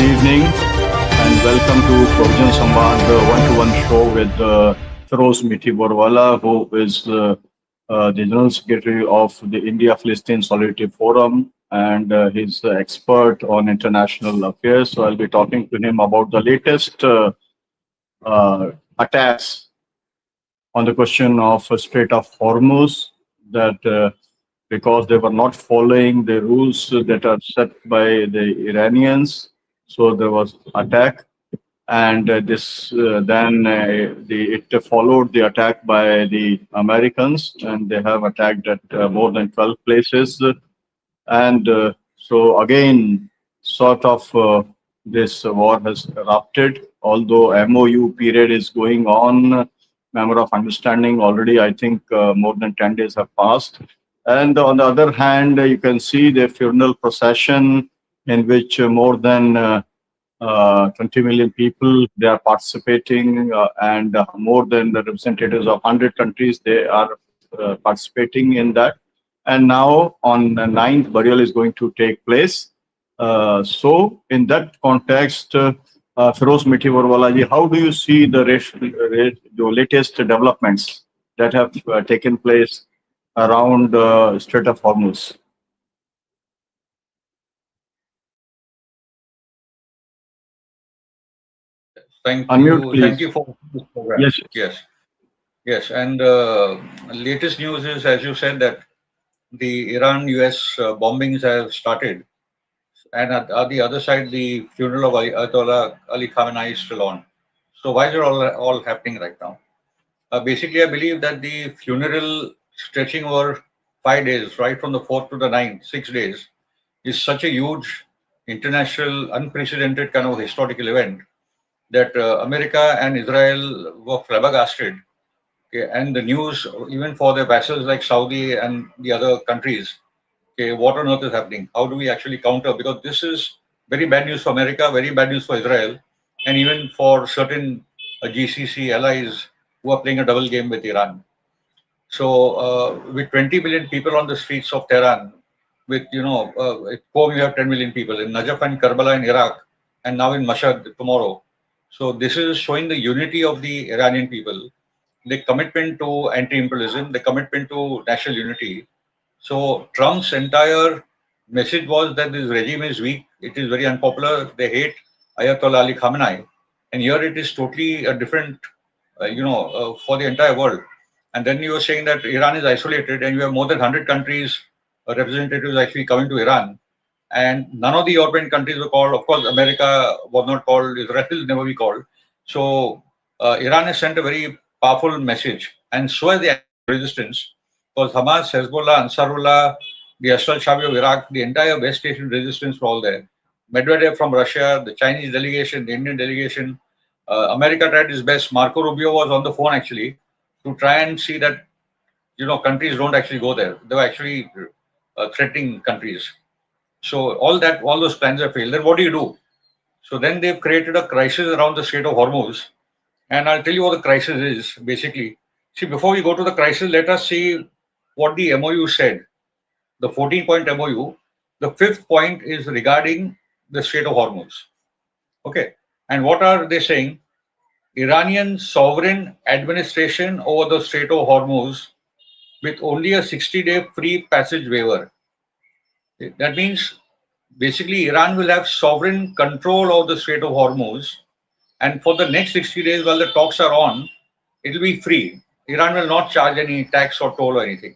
good evening and welcome to Provision Samvad, the one-to-one show with Feroz Mithi Borwala, who is the General Secretary of the India-Palestine Solidarity Forum, and he's the expert on international affairs. So I'll be talking to him about the latest attacks on the question of Strait of Hormuz, that because they were not following the rules that are set by the Iranians, so there was attack, and this then it followed the attack by the Americans, and they have attacked at more than 12 places, and so again, sort of this war has erupted. Although MOU period is going on, member of understanding already, I think more than 10 days have passed. And on the other hand, you can see the funeral procession in which more than 20 million people they are participating, and more than the representatives of 100 countries they are participating in that. And now on the 9th, burial is going to take place. So in that context, Feroz Mithi Borwala ji, how do you see the latest developments that have taken place around Strait of Hormuz? Thank Unmute, you. please. Thank you for this program. Yes. Yes. And latest news is, as you said, that the Iran-US bombings have started, and at the other side, the funeral of Ayatollah Ali Khamenei is still on. So why is it all happening right now? Basically, I believe that the funeral stretching over 5 days, right from the 4th to the 9th, 6 days, is such a huge international, unprecedented kind of historical event that America and Israel were flabbergasted. Okay, and the news, even for their vassals like Saudi and the other countries, okay, what on earth is happening? How do we actually counter? Because this is very bad news for America, very bad news for Israel, and even for certain GCC allies who are playing a double game with Iran. So with 20 million people on the streets of Tehran, with at Qom you have 10 million people, in Najaf and Karbala in Iraq, and now in Mashhad tomorrow. So this is showing the unity of the Iranian people, the commitment to anti-imperialism, the commitment to national unity. So Trump's entire message was that this regime is weak, it is very unpopular, they hate Ayatollah Ali Khamenei, and here it is totally a different, for the entire world. And then you were saying that Iran is isolated, and you have more than 100 countries, representatives actually coming to Iran, and none of the European countries were called. Of course, America was not called, Israel will never be called. So Iran has sent a very powerful message, and so has the resistance, because Hamas, Hezbollah, Ansarullah, the Ashraf Shabi of Iraq, the entire West Asian resistance were all there. Medvedev from Russia, the Chinese delegation, the Indian delegation. America tried its best. Marco Rubio was on the phone actually to try and see that countries don't actually go there. They were actually threatening countries. So all those plans have failed. Then what do you do? So then they've created a crisis around the Strait of Hormuz. And I'll tell you what the crisis is, basically. See, before we go to the crisis, let us see what the MOU said. The 14-point MOU, the fifth point is regarding the Strait of Hormuz. Okay. And what are they saying? Iranian sovereign administration over the Strait of Hormuz with only a 60-day free passage waiver. That means basically Iran will have sovereign control of the Strait of Hormuz, and for the next 60 days while the talks are on, it will be free. Iran will not charge any tax or toll or anything.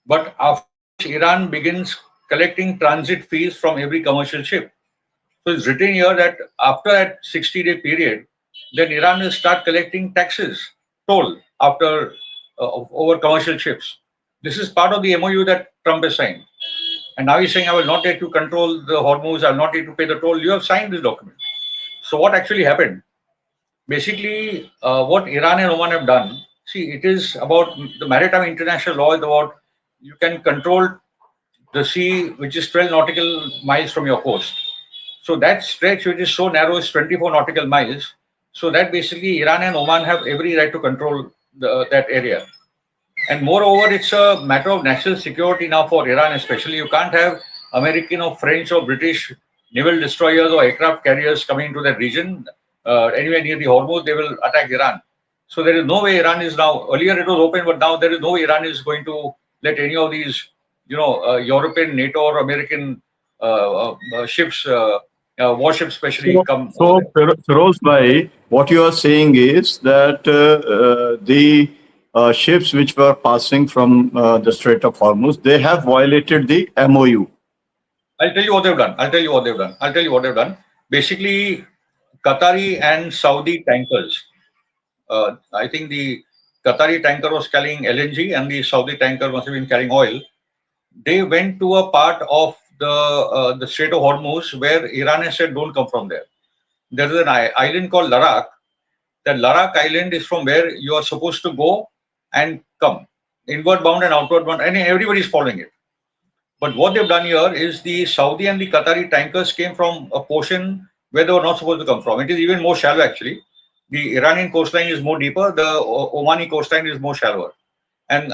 But after Iran begins collecting transit fees from every commercial ship. So it's written here that after that 60-day period, then Iran will start collecting taxes, toll, after over commercial ships. This is part of the MOU that Trump has signed. And now he's saying, I will not let you control the Hormuz, I will not let you pay the toll. You have signed this document. So what actually happened? Basically, what Iran and Oman have done, see, it is about the maritime international law is about you can control the sea, which is 12 nautical miles from your coast. So that stretch, which is so narrow, is 24 nautical miles. So that basically Iran and Oman have every right to control that area. And moreover, it's a matter of national security now for Iran especially. You can't have American or French or British naval destroyers or aircraft carriers coming into that region, anywhere near the Hormuz, they will attack Iran. So there is no way Iran is now, earlier it was open, but now there is no way Iran is going to let any of these, European, NATO or American ships, warships especially, come. So Feroz bhai, what you are saying is that the ships which were passing from the Strait of Hormuz, they have violated the MOU. I'll tell you what they've done. Basically, Qatari and Saudi tankers. I think the Qatari tanker was carrying LNG and the Saudi tanker must have been carrying oil. They went to a part of the Strait of Hormuz where Iran has said don't come from there. There is an island called Larak. That Larak island is from where you are supposed to go and come, inward bound and outward bound, and everybody is following it. But what they've done here is the Saudi and the Qatari tankers came from a portion where they were not supposed to come from. It is even more shallow actually. The Iranian coastline is more deeper. The Omani coastline is more shallower. And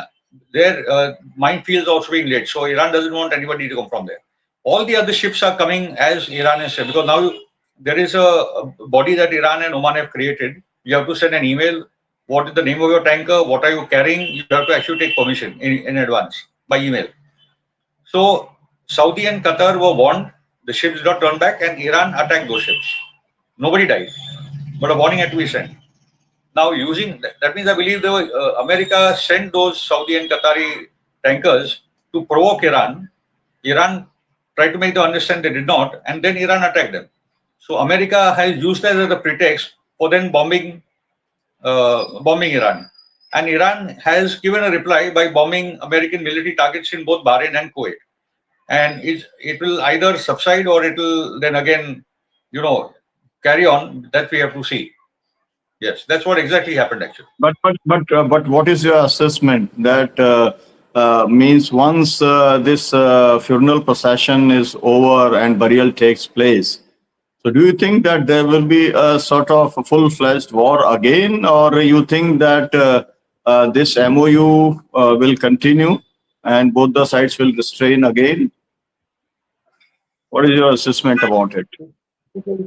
their minefields also being laid. So Iran doesn't want anybody to come from there. All the other ships are coming as Iran has said, because now there is a body that Iran and Oman have created. You have to send an email. What is the name of your tanker? What are you carrying? You have to actually take permission in advance by email. So Saudi and Qatar were warned. The ships did not turn back, and Iran attacked those ships. Nobody died, but a warning had to be sent. Now, using that means I believe America sent those Saudi and Qatari tankers to provoke Iran. Iran tried to make them understand they did not, and then Iran attacked them. So America has used that as a pretext for then bombing Iran. And Iran has given a reply by bombing American military targets in both Bahrain and Kuwait. And it will either subside or it will then again, carry on. That we have to see. Yes, that's what exactly happened actually. But what is your assessment that means once this funeral procession is over and burial takes place? So do you think that there will be a sort of full-fledged war again, or you think that this MOU will continue and both the sides will restrain again? What is your assessment about it?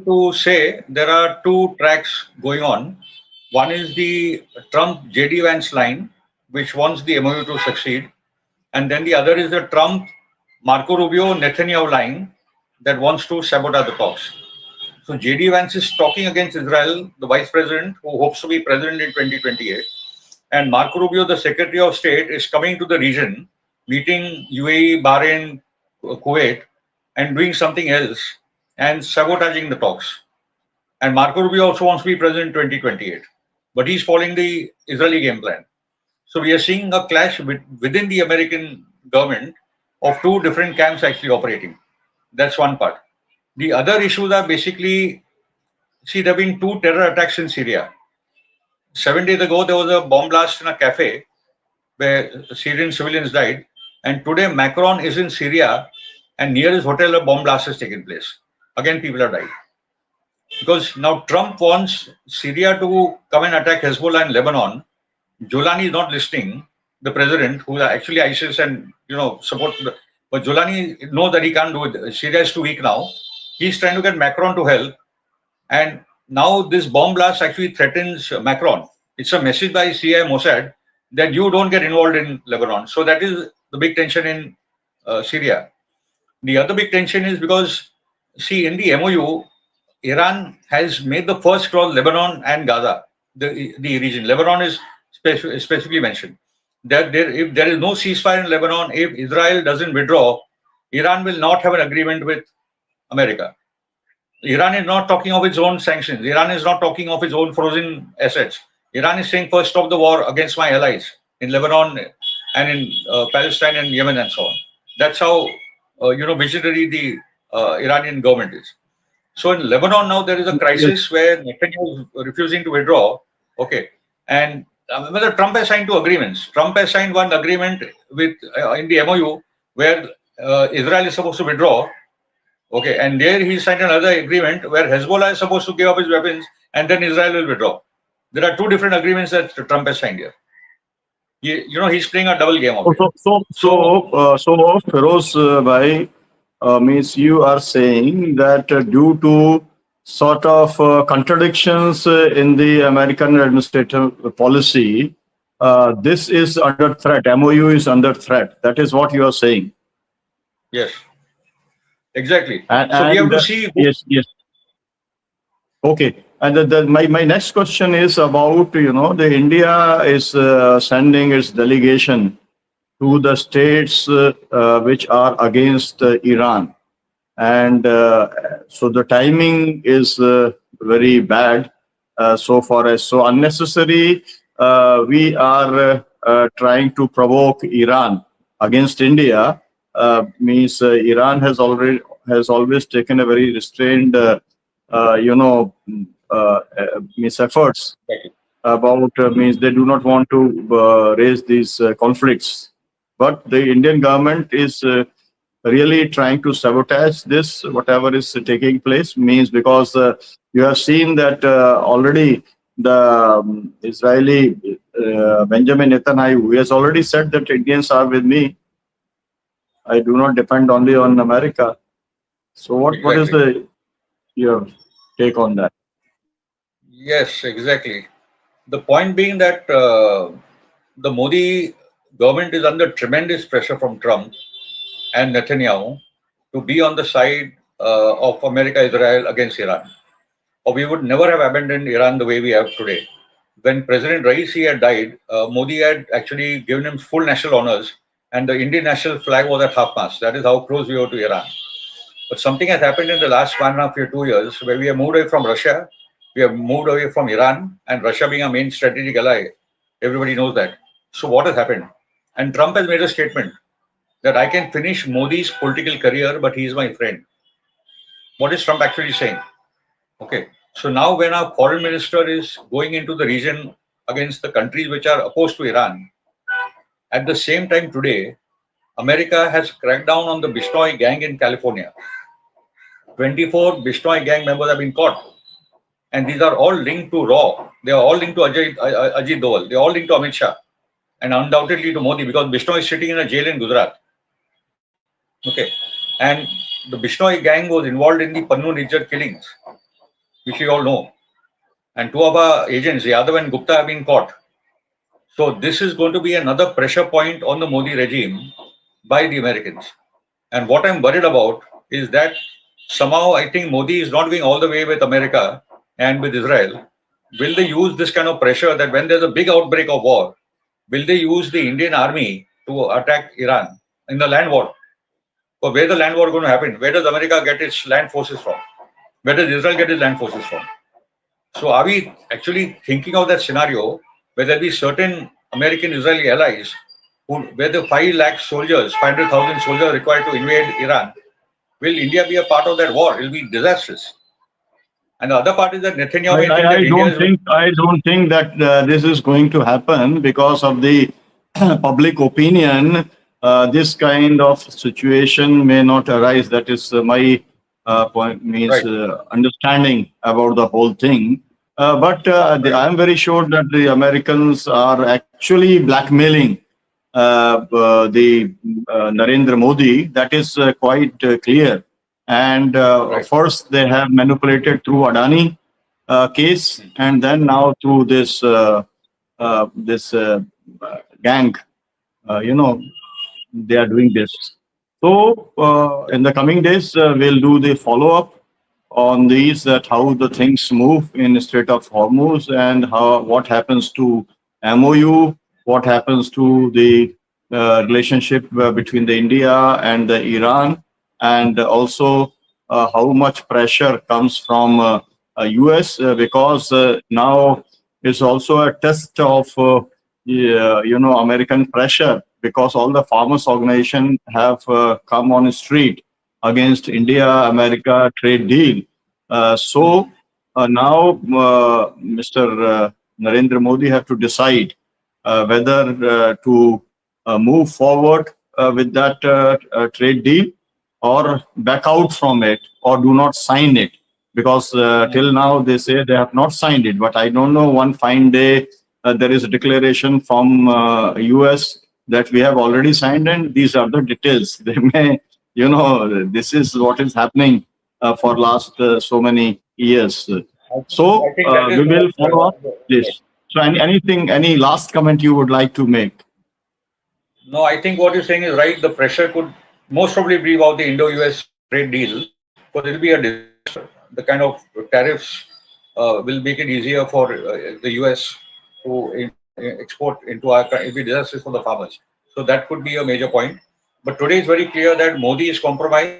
To say there are two tracks going on. One is the Trump-JD Vance line, which wants the MOU to succeed. And then the other is the Trump-Marco Rubio-Netanyahu line that wants to sabotage the talks. So JD Vance is talking against Israel, the vice president, who hopes to be president in 2028. And Marco Rubio, the Secretary of State, is coming to the region, meeting UAE, Bahrain, Kuwait, and doing something else and sabotaging the talks. And Marco Rubio also wants to be president in 2028. But he's following the Israeli game plan. So we are seeing a clash within the American government of two different camps actually operating. That's one part. The other issues are basically, there have been two terror attacks in Syria. 7 days ago, there was a bomb blast in a cafe where Syrian civilians died. And today, Macron is in Syria, and near his hotel, a bomb blast has taken place. Again, people have died. Because now Trump wants Syria to come and attack Hezbollah in Lebanon. Jolani is not listening. The president, who are actually ISIS and support, but Jolani knows that he can't do it. Syria is too weak now. He's trying to get Macron to help, and now this bomb blast actually threatens Macron. It's a message by CIA Mossad that you don't get involved in Lebanon. So that is the big tension in Syria. The other big tension is because, in the MOU, Iran has made the first cross Lebanon and Gaza, the region. Lebanon is specifically mentioned. That if there is no ceasefire in Lebanon, if Israel doesn't withdraw, Iran will not have an agreement with America. Iran is not talking of its own sanctions. Iran is not talking of its own frozen assets. Iran is saying, first stop the war against my allies in Lebanon and in Palestine and Yemen and so on. That's how, visionary the Iranian government is. So in Lebanon now there is a crisis where Netanyahu is refusing to withdraw. Okay. And whether Trump has signed two agreements. Trump has signed one agreement with in the MOU where Israel is supposed to withdraw. Okay, and there he signed another agreement where Hezbollah is supposed to give up his weapons and then Israel will withdraw. There are two different agreements that Trump has signed here. He's playing a double game of it. So Feroz bhai, means you are saying that due to sort of contradictions in the American administrative policy, this is under threat. MOU is under threat. That is what you are saying. Yes, exactly. And, So we have and to see who, yes, yes. Okay. And my next question is about, the India is sending its delegation to the states which are against Iran. And so the timing is very bad so far as so unnecessary. We are trying to provoke Iran against India. Means Iran has always taken a very restrained, means efforts about means they do not want to raise these conflicts. But the Indian government is really trying to sabotage this, whatever is taking place, means because you have seen that already the Israeli Benjamin Netanyahu has already said that Indians are with me. I do not depend only on America. So what is your take on that? Yes, exactly. The point being that the Modi government is under tremendous pressure from Trump and Netanyahu to be on the side of America, Israel against Iran. Or we would never have abandoned Iran the way we have today. When President Raisi had died, Modi had actually given him full national honors, and the Indian national flag was at half-mast. That is how close we were to Iran. But something has happened in the last 1.5 year, 2 years, where we have moved away from Russia, we have moved away from Iran, and Russia being our main strategic ally. Everybody knows that. So what has happened? And Trump has made a statement that I can finish Modi's political career, but he is my friend. What is Trump actually saying? Okay. So now when our foreign minister is going into the region against the countries which are opposed to Iran, at the same time today, America has cracked down on the Bishnoi gang in California. 24 Bishnoi gang members have been caught. And these are all linked to RAW. They are all linked to Ajit Doval. They are all linked to Amit Shah. And undoubtedly to Modi, because Bishnoi is sitting in a jail in Gujarat. Okay. And the Bishnoi gang was involved in the Pannu Nijjar killings, which we all know. And two of our agents, Yadav and Gupta, have been caught. So this is going to be another pressure point on the Modi regime by the Americans. And what I'm worried about is that somehow I think Modi is not going all the way with America and with Israel. Will they use this kind of pressure that when there's a big outbreak of war, will they use the Indian army to attack Iran in the land war? Or where the land war going to happen? Where does America get its land forces from? Where does Israel get its land forces from? So are we actually thinking of that scenario where there be certain American Israeli allies where the 5 lakh soldiers, 500,000 soldiers required to invade Iran? Will India be a part of that war? It will be disastrous. And the other part is that Netanyahu. I don't think that this is going to happen because of the public opinion. This kind of situation may not arise. That is my point, means Right. understanding about the whole thing. But I am very sure that the Americans are actually blackmailing the Narendra Modi. That is quite clear. And Right. first they have manipulated through Adani case, and then now through this gang. They are doing this. So in the coming days, we'll do the follow-up on these, that how the things move in the Strait of Hormuz, and what happens to MOU, what happens to the relationship between the India and the Iran, and also how much pressure comes from US, because now it's also a test of American pressure, because all the farmers' organization have come on the street against India-America trade deal. So now Mr. Narendra Modi have to decide whether to move forward with that trade deal, or back out from it, or do not sign it. Because till now they say they have not signed it, but I don't know, one fine day there is a declaration from US that we have already signed, and these are the details. They may you know, this is what is happening for last so many years. So I think that is we will what, follow up this. So any last comment you would like to make? no, I think what you're saying is right. The pressure could most probably bring about the Indo-US trade deal, because it will be a disaster. The kind of tariffs will make it easier for the US to export into our country. It will be disastrous for the farmers. So that could be a major point. But today it's very clear that Modi is compromised,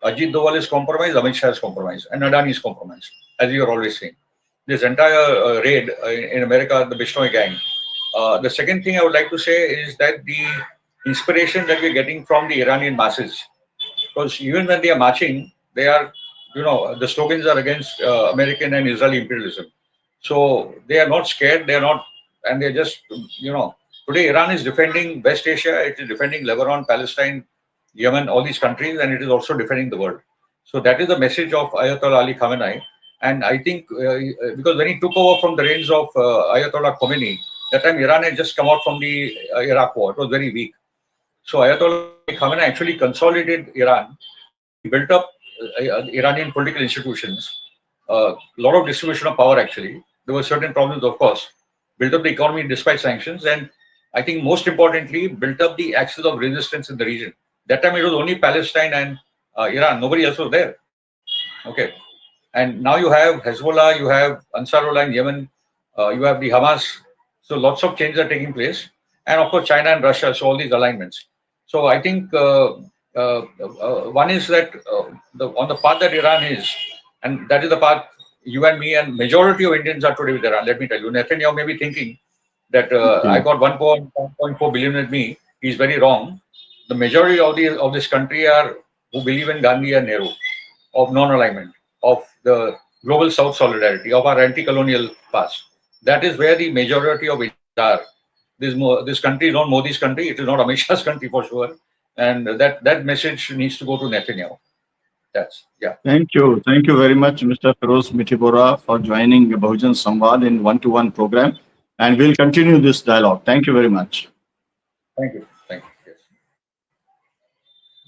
Ajit Doval is compromised, Amit Shah is compromised, and Adani is compromised, as you are always saying. This entire raid in America, the Bishnoi gang. The second thing I would like to say is that the inspiration that we're getting from the Iranian masses, because even when they are marching, they are, the slogans are against American and Israeli imperialism. So they are not scared. They are not, and they're just, today Iran is defending West Asia. It is defending Lebanon, Palestine, Yemen, all these countries, and it is also defending the world. So that is the message of Ayatollah Ali Khamenei. And I think because when he took over from the reins of Ayatollah Khomeini, that time Iran had just come out from the Iraq war. It was very weak. So Ayatollah Ali Khamenei actually consolidated Iran. He built up Iranian political institutions, a lot of distribution of power actually. There were certain problems, of course. Built up the economy despite sanctions, and I think most importantly, built up the axis of resistance in the region. That time it was only Palestine and Iran. Nobody else was there. Okay. And now you have Hezbollah, you have Ansarullah in Yemen, you have the Hamas. So lots of changes are taking place. And of course, China and Russia, so all these alignments. So I think one is that on the path that Iran is, and that is the path you and me and majority of Indians are today with Iran. Let me tell you, Netanyahu may be thinking that I got 1.4 billion with me. He's very wrong. The majority of this country are who believe in Gandhi and Nehru, of non-alignment, of the global South solidarity, of our anti-colonial past. That is where the majority of Indians are. This country is not Modi's country. It is not Amit Shah's country for sure. And that message needs to go to Netanyahu. Thank you. Thank you very much, Mr. Feroz Mithipura, for joining Bahujan Samvad in one-to-one program. And we'll continue this dialogue. Thank you very much. Thank you.